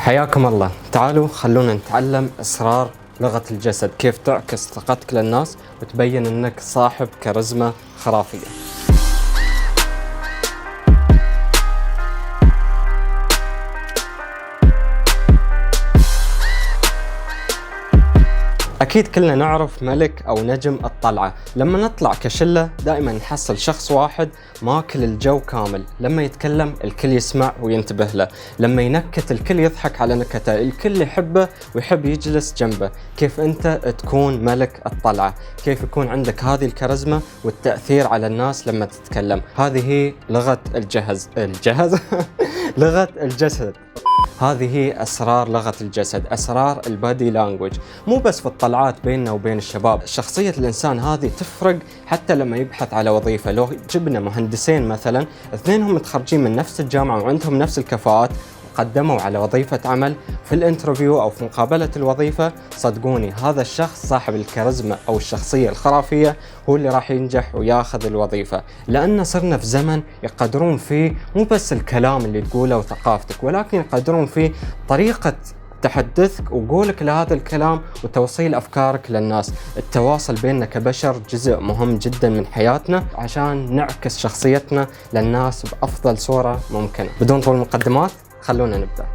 حياكم الله. تعالوا خلونا نتعلم أسرار لغة الجسد، كيف تعكس ثقتك للناس وتبين أنك صاحب كاريزما خرافية. أكيد كلنا نعرف ملك أو نجم الطلعة. لما نطلع كشلة دائما نحصل شخص واحد ماكل الجو كامل، لما يتكلم الكل يسمع وينتبه له، لما ينكت الكل يضحك على نكته، الكل يحبه ويحب يجلس جنبه. كيف أنت تكون ملك الطلعة؟ كيف يكون عندك هذه الكاريزما والتأثير على الناس لما تتكلم؟ هذه هي لغة الجهز لغة الجسد. هذه هي أسرار لغة الجسد، أسرار البادي لانجوج. مو بس في الطلعات بيننا وبين الشباب، شخصية الإنسان هذه تفرق حتى لما يبحث على وظيفة. لو جبنا مهندسين مثلا، اثنينهم متخرجين من نفس الجامعة وعندهم نفس الكفاءات، قدموا على وظيفة عمل، في الانترفيو أو في مقابلة الوظيفة صدقوني هذا الشخص صاحب الكاريزما أو الشخصية الخرافية هو اللي راح ينجح وياخذ الوظيفة. لأن صرنا في زمن يقدرون فيه مو بس الكلام اللي تقوله وثقافتك، ولكن يقدرون فيه طريقة تحدثك وقولك لهذا الكلام وتوصيل أفكارك للناس. التواصل بيننا كبشر جزء مهم جدا من حياتنا عشان نعكس شخصيتنا للناس بأفضل صورة ممكنة. بدون طول مقدمات خلونا نبدأ.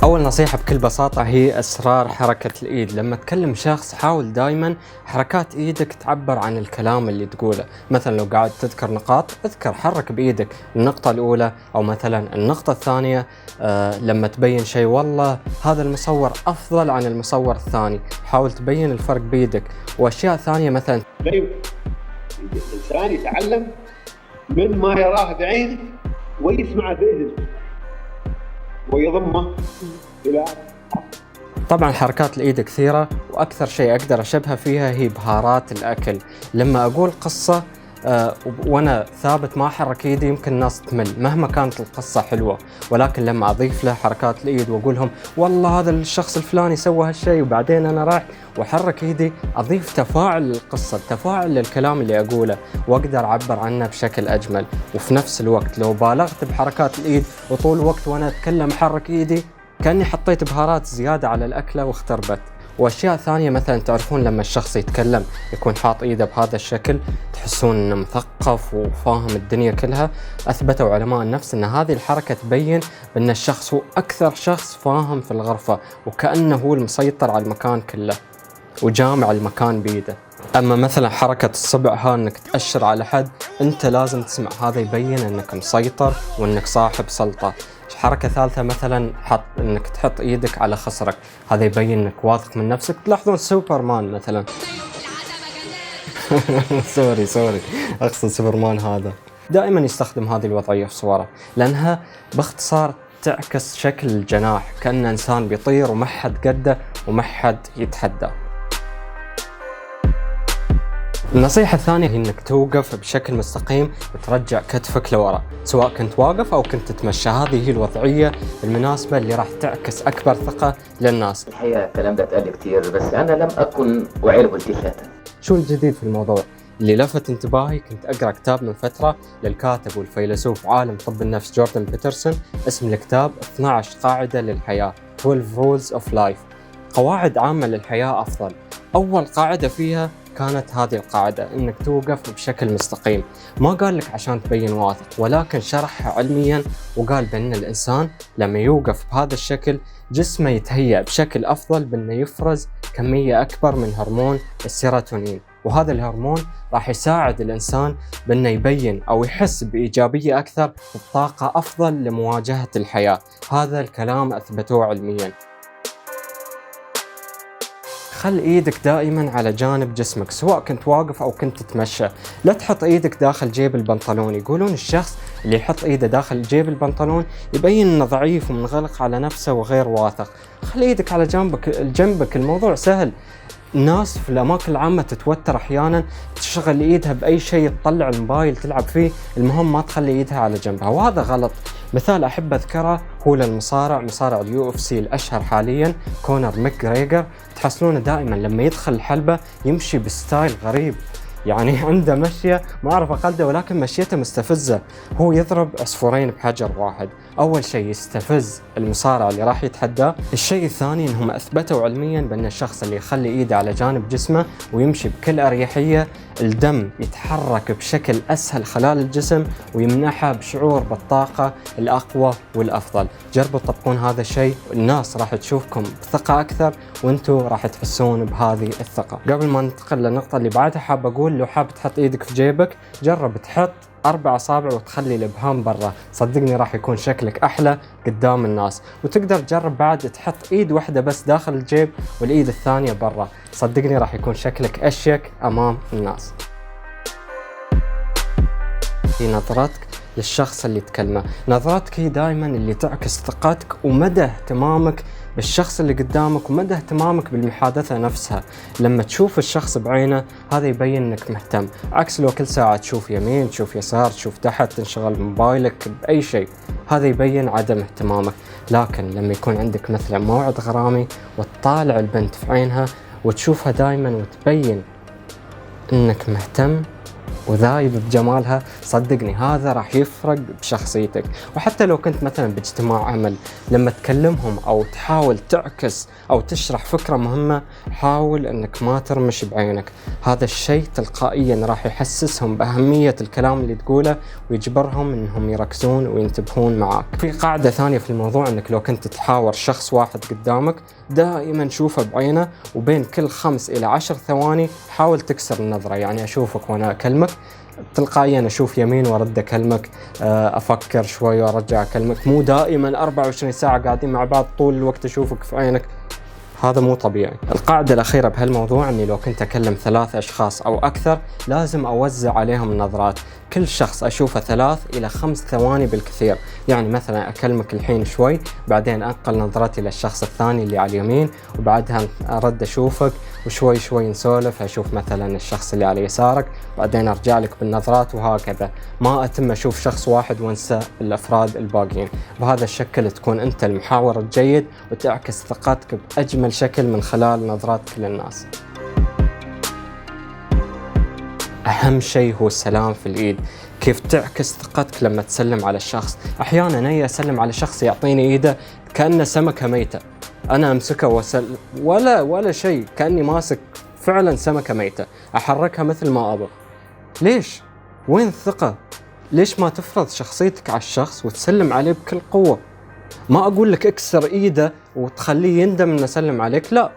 أول نصيحة بكل بساطة هي أسرار حركة الإيد. لما تكلم شخص حاول دايما حركات إيدك تعبر عن الكلام اللي تقوله. مثلا لو قاعد تذكر نقاط، اذكر حرك بإيدك النقطة الأولى أو مثلا النقطة الثانية. لما تبين شيء والله هذا المصور أفضل عن المصور الثاني، حاول تبين الفرق بإيدك. وأشياء ثانية مثلا الإنسان يتعلم من ما يراه بعينه ويسمعه بإذنه ويضمه إلى. طبعا حركات الإيد كثيرة، وأكثر شيء أقدر أشبه فيها هي بهارات الأكل. لما أقول قصة وأنا ثابت ما أحرك إيدي يمكن الناس تمل مهما كانت القصة حلوة، ولكن لما أضيف له حركات الإيد وأقولهم والله هذا الشخص الفلاني سوى هالشيء وبعدين أنا راح وحرك إيدي، أضيف تفاعل للقصة، تفاعل للكلام اللي أقوله، وأقدر أعبر عنه بشكل أجمل. وفي نفس الوقت لو بالغت بحركات الإيد وطول الوقت وأنا أتكلم أحرك إيدي كأني حطيت بهارات زيادة على الأكلة واختربت. وأشياء ثانية مثلا تعرفون لما الشخص يتكلم يكون حاط إيده بهذا الشكل تحسون إنه مثقف وفاهم الدنيا كلها. أثبتوا علماء النفس إن هذه الحركة تبين إن الشخص هو أكثر شخص فاهم في الغرفة، وكأنه هو المسيطر على المكان كله وجامع المكان بيده. أما مثلا حركة الصبع ها إنك تأشر على حد، أنت لازم تسمع، هذا يبين إنك مسيطر وإنك صاحب سلطة. حركة ثالثة مثلا إنك تحط إيدك على خصرك، هذا يبين إنك واثق من نفسك. تلاحظون سوبرمان مثلا سوري أقصد سوبرمان، هذا دائما يستخدم هذه الوضعية في صوره لأنها باختصار تعكس شكل الجناح، كأن إنسان بيطير وما حد قده وما حد يتحدى. النصيحة الثانية هي إنك توقف بشكل مستقيم وترجع كتفك لورا، سواء كنت واقف أو كنت تتمشى. هذه هي الوضعية المناسبة اللي راح تعكس أكبر ثقة للناس. الحقيقة الكلام ده اتقال كتير بس أنا لم أكن أعرف التفاتا. شو الجديد في الموضوع؟ اللي لفت انتباهي كنت أقرأ كتاب من فترة للكاتب والفيلسوف عالم طب النفس جوردن بيترسون. اسم الكتاب 12 قاعدة للحياة، 12 rules of life، قواعد عامة للحياة أفضل. أول قاعدة فيها كانت هذه القاعدة، إنك توقف بشكل مستقيم. ما قال لك عشان تبين واثق، ولكن شرحها علميا وقال بأن الإنسان لما يوقف بهذا الشكل جسمه يتهيأ بشكل أفضل بأنه يفرز كمية أكبر من هرمون السيروتونين، وهذا الهرمون راح يساعد الإنسان بأنه يبين أو يحس بإيجابية أكثر وبطاقة أفضل لمواجهة الحياة. هذا الكلام أثبتوه علميا. خل ايدك دائما على جانب جسمك سواء كنت واقف او كنت تتمشى. لا تحط ايدك داخل جيب البنطلون. يقولون الشخص اللي يحط ايده داخل جيب البنطلون يبين انه ضعيف ومنغلق على نفسه وغير واثق. خلي ايدك على جنبك. الموضوع سهل. الناس في الأماكن العامة تتوتر أحيانا، تشغل إيدها بأي شيء، تطلع الموبايل تلعب فيه، المهم ما تخلي إيدها على جنبها، وهذا غلط. مثال أحب أذكره هو للمصارع، مصارع UFC الأشهر حاليا كونر ماكغريغور. تحصلونه دائما لما يدخل الحلبة يمشي بستايل غريب، يعني عنده مشية ما أعرف أقلده، ولكن مشيته مستفزة. هو يضرب عصفورين بحجر واحد. أول شيء يستفز المصارع اللي راح يتحداه. الشيء الثاني إنهم أثبتوا علميا بأن الشخص اللي يخلي إيده على جانب جسمه ويمشي بكل أريحية، الدم يتحرك بشكل أسهل خلال الجسم ويمنحه بشعور بالطاقة الأقوى والأفضل. جربوا تطبقون هذا الشيء، الناس راح تشوفكم بثقة أكثر وانتوا راح تحسون بهذه الثقة. قبل ما ننتقل للنقطة اللي بعدها، حاب أقول لو حاب تحط إيدك في جيبك، جرب تحط 4 أصابع وتخلي الإبهام برا، صدقني راح يكون شكلك أحلى قدام الناس. وتقدر تجرب بعد تحط إيد واحدة بس داخل الجيب والإيد الثانية برا، صدقني راح يكون شكلك أشيك أمام الناس. في نظرتك للشخص اللي تكلمه، نظرتك هي دائما اللي تعكس ثقتك ومدى اهتمامك بالشخص اللي قدامك ومدى اهتمامك بالمحادثة نفسها. لما تشوف الشخص بعينه هذا يبين انك مهتم، عكس لو كل ساعة تشوف يمين تشوف يسار تشوف تحت تنشغل بموبايلك بأي شيء، هذا يبين عدم اهتمامك. لكن لما يكون عندك مثلا موعد غرامي وتطالع البنت في عينها وتشوفها دائما وتبين انك مهتم وذايب بجمالها، صدقني هذا راح يفرق بشخصيتك. وحتى لو كنت مثلا باجتماع عمل، لما تكلمهم او تحاول تعكس او تشرح فكرة مهمة، حاول انك ما ترمش بعينك. هذا الشيء تلقائيا راح يحسسهم بأهمية الكلام اللي تقوله ويجبرهم انهم يركزون وينتبهون معاك. في قاعدة ثانية في الموضوع، انك لو كنت تحاور شخص واحد قدامك دائما شوفه بعينه، وبين كل 5 إلى 10 ثواني حاول تكسر النظرة. يعني أشوفك وأنا أكلمك تلقائيا أشوف يمين وأرد أكلمك، أفكر شوي وأرجع أكلمك، مو دائما 24 ساعة قاعدين مع بعض طول الوقت أشوفك في عينك، هذا مو طبيعي. القاعدة الأخيرة بهالموضوع أني لو كنت أكلم 3 أشخاص أو أكثر لازم أوزع عليهم النظرات، كل شخص أشوفه 3 إلى 5 ثواني بالكثير. يعني مثلا أكلمك الحين شوي، بعدين أنقل نظرتي للشخص الثاني اللي على اليمين، وبعدها أرد أشوفك وشوي شوي نسولف، أشوف مثلا الشخص اللي على يسارك، بعدين أرجع لك بالنظرات، وهكذا ما أتم أشوف شخص واحد وانسى الأفراد الباقيين. بهذا الشكل تكون أنت المحاور الجيد وتعكس ثقتك بأجمل شكل من خلال نظراتك للناس. أهم شيء هو السلام في الإيد، كيف تعكس ثقتك لما تسلم على الشخص. أحيانا أنا أسلم على شخص يعطيني إيده كأنه سمكة ميتة، أنا أمسكه ولا شيء، كأني ماسك فعلا سمكة ميتة، أحركها مثل ما أبغى. ليش؟ وين الثقة؟ ليش ما تفرض شخصيتك على الشخص وتسلم عليه بكل قوة؟ ما أقول لك اكسر إيده وتخليه يندم إنه سلم عليك، لا،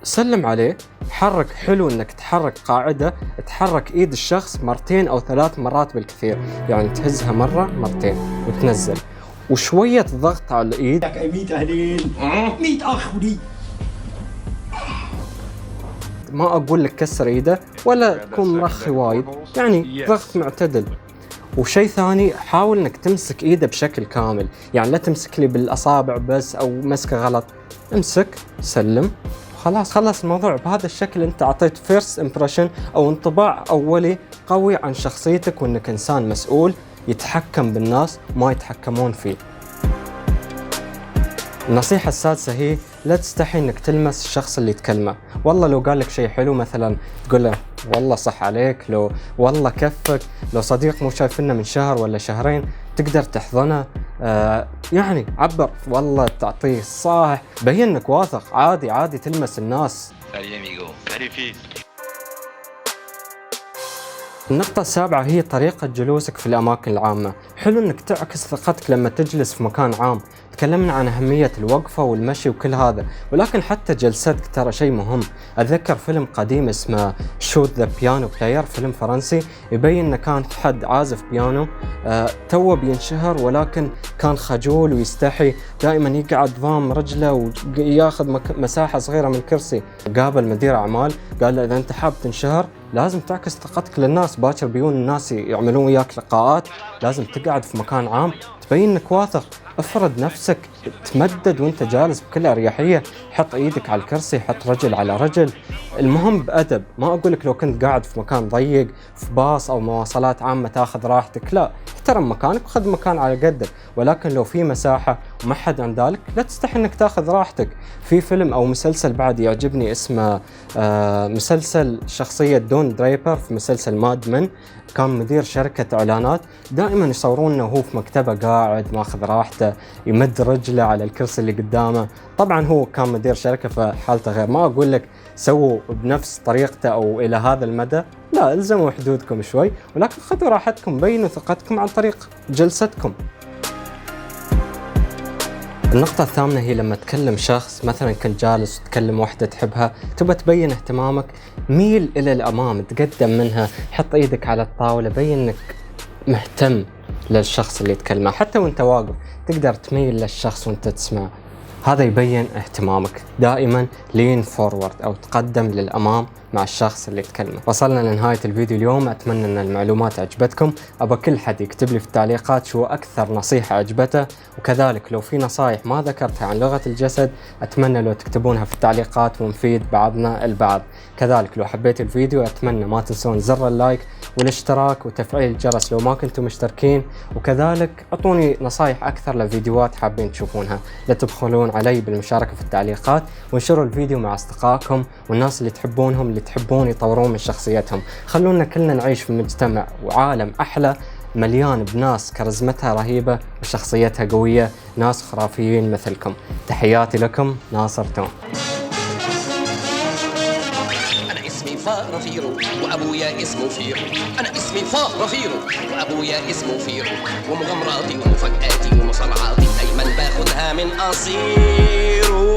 سلم عليه، حرك. حلو انك تحرك قاعدة، تحرك ايد الشخص 2 أو 3 مرات بالكثير، يعني تهزها مرة 2 وتنزل، وشوية ضغط على الايد. 100 أهلين 100 أخ ولي. ما اقول لك كسر ايده ولا تكون مرخي وايد، يعني ضغط معتدل. وشيء ثاني، حاول انك تمسك ايده بشكل كامل، يعني لا تمسك لي بالاصابع بس او مسكه غلط، امسك سلم خلص الموضوع. بهذا الشكل انت اعطيت فيرست امبريشن او انطباع اولي قوي عن شخصيتك، وانك انسان مسؤول يتحكم بالناس ما يتحكمون فيه. النصيحة السادسة هي لا تستحي انك تلمس الشخص اللي تكلمه. والله لو قال لك شيء حلو مثلا تقول له والله صح عليك، لو والله كفك، لو صديق مو شايفنا من شهر ولا شهرين تقدر تحضنه، يعني عبر، والله تعطيه صح، بين انك واثق. عادي تلمس الناس. النقطة السابعة هي طريقة جلوسك في الأماكن العامة. حلو أنك تعكس ثقتك لما تجلس في مكان عام. تكلمنا عن أهمية الوقفة والمشي وكل هذا، ولكن حتى جلستك ترى شيء مهم. أتذكر فيلم قديم اسمه شوت ذا بيانو بلاير، فيلم فرنسي يبين أنه كان حد عازف بيانو توه بينشهر، ولكن كان خجول ويستحي، دائما يقعد ضام رجله وياخذ مساحة صغيرة من الكرسي. قابل مدير أعمال قال له إذا أنت حاب تنشهر لازم تعكس ثقتك للناس، باكر بيون الناس يعملون وياك لقاءات، لازم تقعد في مكان عام تبين انك واثق. افرض نفسك، تمدد وانت جالس بكل اريحيه، حط ايدك على الكرسي، حط رجل على رجل، المهم بأدب. ما اقولك لو كنت قاعد في مكان ضيق في باص او مواصلات عامه تاخذ راحتك، لا، احترم مكانك وخذ مكان على قدك، ولكن لو في مساحة وما حد عن ذلك لا تستحي انك تاخذ راحتك. في فيلم او مسلسل بعد يعجبني اسمه مسلسل شخصية دون درايبر في مسلسل ماد من، كان مدير شركة اعلانات، دائما يصورونه وهو في مكتبه قاعد ماخذ راحته يمد رجله على الكرسي اللي قدامه. طبعا هو كان مدير شركة فحالته غير، ما اقول لك سووا بنفس طريقته او الى هذا المدى، لا الزموا حدودكم شوي، ولكن خذوا راحتكم، بينوا ثقتكم عن طريق جلستكم. النقطة الثامنة هي لما تكلم شخص، مثلا كنت جالس وتكلم واحدة تحبها، تبى تبين اهتمامك، ميل إلى الأمام، تقدم منها، حط إيدك على الطاولة، بين إنك مهتم للشخص اللي تكلمه. حتى وانت واقف تقدر تميل للشخص وانت تسمع، هذا يبين اهتمامك. دائما لين فورورد أو تقدم للأمام مع الشخص اللي تكلمه. وصلنا لنهاية الفيديو اليوم، أتمنى أن المعلومات عجبتكم. أبا كل حد يكتب لي في التعليقات شو أكثر نصيحة عجبته، وكذلك لو في نصايح ما ذكرتها عن لغة الجسد أتمنى لو تكتبونها في التعليقات ونفيد بعضنا البعض. كذلك لو حبيت الفيديو أتمنى ما تنسون زر اللايك والاشتراك وتفعيل الجرس لو ما كنتم مشتركين، وكذلك أعطوني نصايح أكثر لفيديوهات حابين تشوفونها. لا تبخلون علي بالمشاركة في التعليقات، وانشروا الفيديو مع أصدقائكم والناس اللي تحبونهم، اللي تحبون يطورون من شخصيتهم. خلونا كلنا نعيش في مجتمع وعالم أحلى مليان بناس كاريزمتها رهيبة وشخصيتها قوية، ناس خرافيين مثلكم. تحياتي لكم، ناصر توم. أنا اسمي فرافيرو وأبويا اسمه فيرو. أنا اسمي فرافيرو وأبويا اسمه فيرو، ومغامراتي ومفاجآتي ومصارعاتي دايما باخدها من قصيرو.